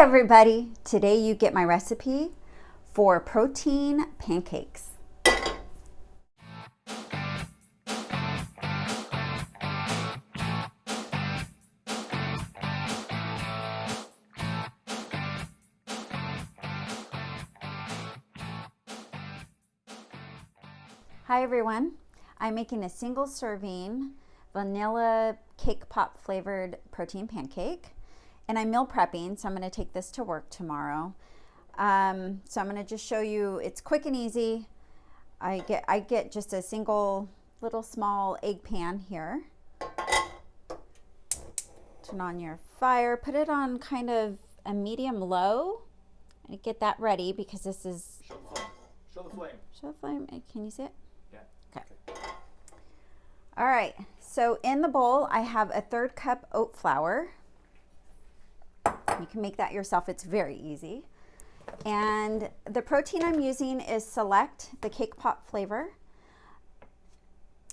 everybody, today you get my recipe for protein pancakes. Hi everyone, I'm making a single serving vanilla cake pop flavored protein pancake. And I'm meal prepping, so I'm going to take this to work tomorrow. So I'm going to just show you, it's quick and easy. I get just a single little small egg pan here. Turn on your fire, put it on kind of a medium low, and get that ready because this is... Show the flame. Show the flame. Can you see it? Yeah. Okay. All right, so in the bowl I have a 1/3 cup oat flour. You can make that yourself, it's very easy. And the protein I'm using is Select, the cake pop flavor.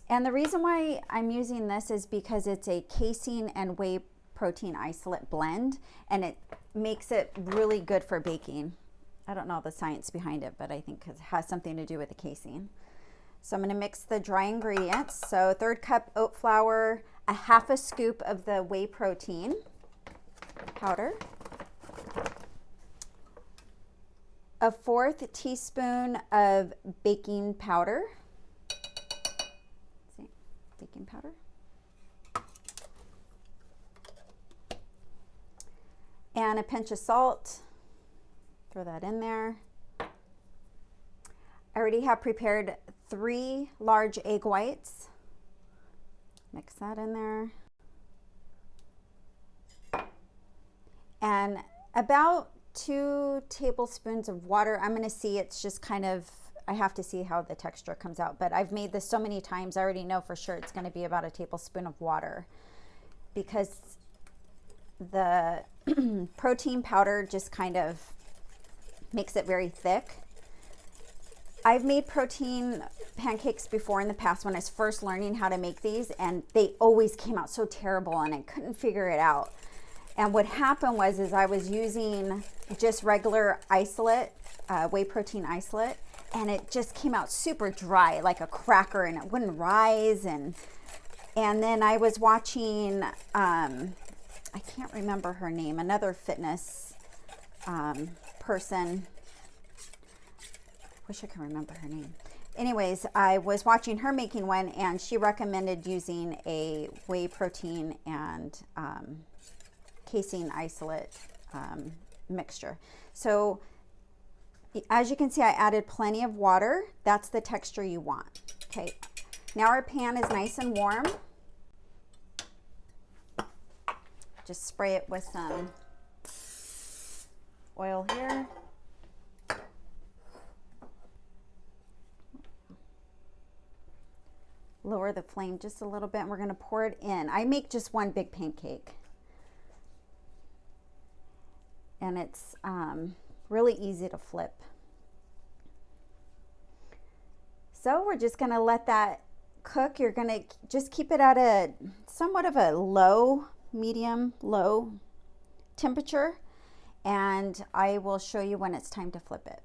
And the reason why I'm using this is because it's a casein and whey protein isolate blend, and it makes it really good for baking. I don't know the science behind it, but I think it has something to do with the casein. So I'm going to mix the dry ingredients. So 1/3 cup oat flour, a 1/2 scoop of the whey protein powder, a 1/4 teaspoon of baking powder. See, baking powder. And a pinch of salt. Throw that in there. I already have prepared 3 large egg whites. Mix that in there. And about 2 tablespoons of water. I'm going to see, it's just kind of, I have to see how the texture comes out, but I've made this so many times, I already know for sure it's going to be about a tablespoon of water because the protein powder just kind of makes it very thick. I've made protein pancakes before in the past when I was first learning how to make these, and they always came out so terrible and I couldn't figure it out. And what happened was I was using just regular isolate, whey protein isolate, and it just came out super dry, like a cracker, and it wouldn't rise. And then I was watching, I can't remember her name, another fitness person. Wish I could remember her name. Anyways, I was watching her making one, and she recommended using a whey protein and casein isolate mixture. So as you can see, I added plenty of water. That's the texture you want. Okay, now our pan is nice and warm. Just spray it with some oil here. Lower the flame just a little bit, and we're going to pour it in. I make just one big pancake. And it's really easy to flip. So we're just going to let that cook. You're going to just keep it at a somewhat of a low, medium, low temperature. And I will show you when it's time to flip it.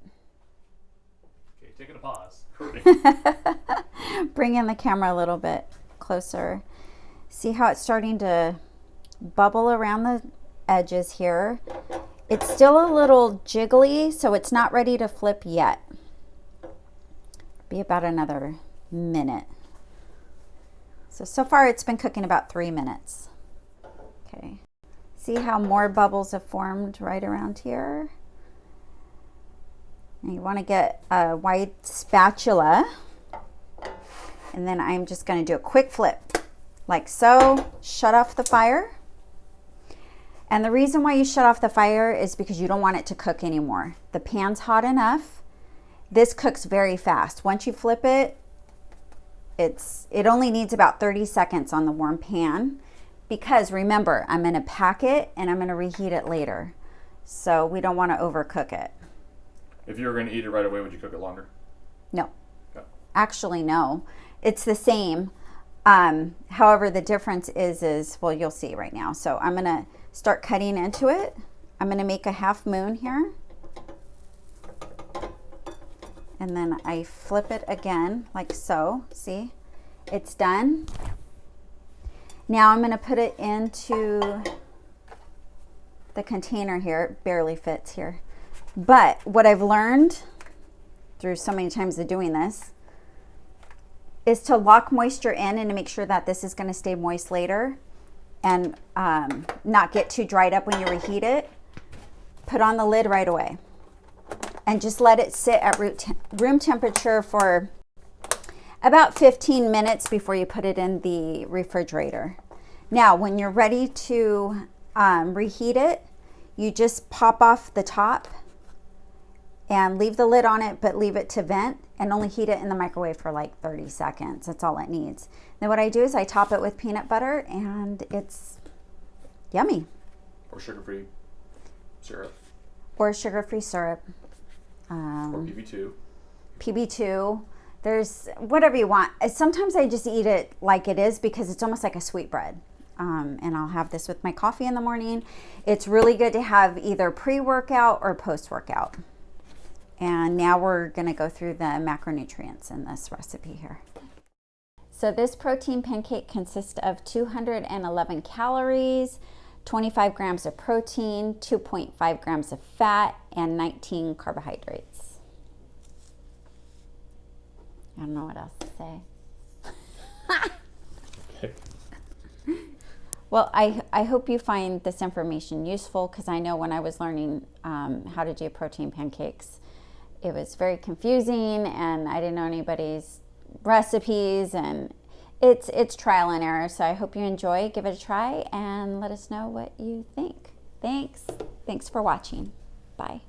Okay, taking a pause. Bring in the camera a little bit closer. See how it's starting to bubble around the edges here. It's still a little jiggly, so it's not ready to flip yet. Be about another minute. So far it's been cooking about 3 minutes. Okay. See how more bubbles have formed right around here? And you want to get a white spatula, and then I'm just going to do a quick flip like so. Shut off the fire. And the reason why you shut off the fire is because you don't want it to cook anymore. The pan's hot enough. This cooks very fast. Once you flip it, it only needs about 30 seconds on the warm pan, because remember, I'm going to pack it and I'm going to reheat it later. So we don't want to overcook it. If you were going to eat it right away, would you cook it longer? No. Okay. Actually, no. It's the same. However, the difference is, well, you'll see right now. So I'm going to start cutting into it. I'm going to make a half moon here. And then I flip it again like so. See? It's done. Now I'm going to put it into the container here. It barely fits here. But what I've learned through so many times of doing this is to lock moisture in and to make sure that this is going to stay moist later and not get too dried up when you reheat it. Put on the lid right away and just let it sit at room temperature for about 15 minutes before you put it in the refrigerator. Now, when you're ready to reheat it, you just pop off the top and leave the lid on it, but leave it to vent and only heat it in the microwave for like 30 seconds. That's all it needs. Then what I do is I top it with peanut butter and it's yummy. Or sugar-free syrup. Or sugar-free syrup. Or PB2. PB2. There's whatever you want. Sometimes I just eat it like it is because it's almost like a sweetbread. And I'll have this with my coffee in the morning. It's really good to have either pre-workout or post-workout. And now we're going to go through the macronutrients in this recipe here. So this protein pancake consists of 211 calories, 25 grams of protein, 2.5 grams of fat, and 19 carbohydrates. I don't know what else to say. Okay. Well, I hope you find this information useful because I know when I was learning how to do protein pancakes, it was very confusing and I didn't know anybody's recipes, and it's trial and error. So I hope you enjoy. Give it a try and let us know what you think. Thanks for watching. Bye.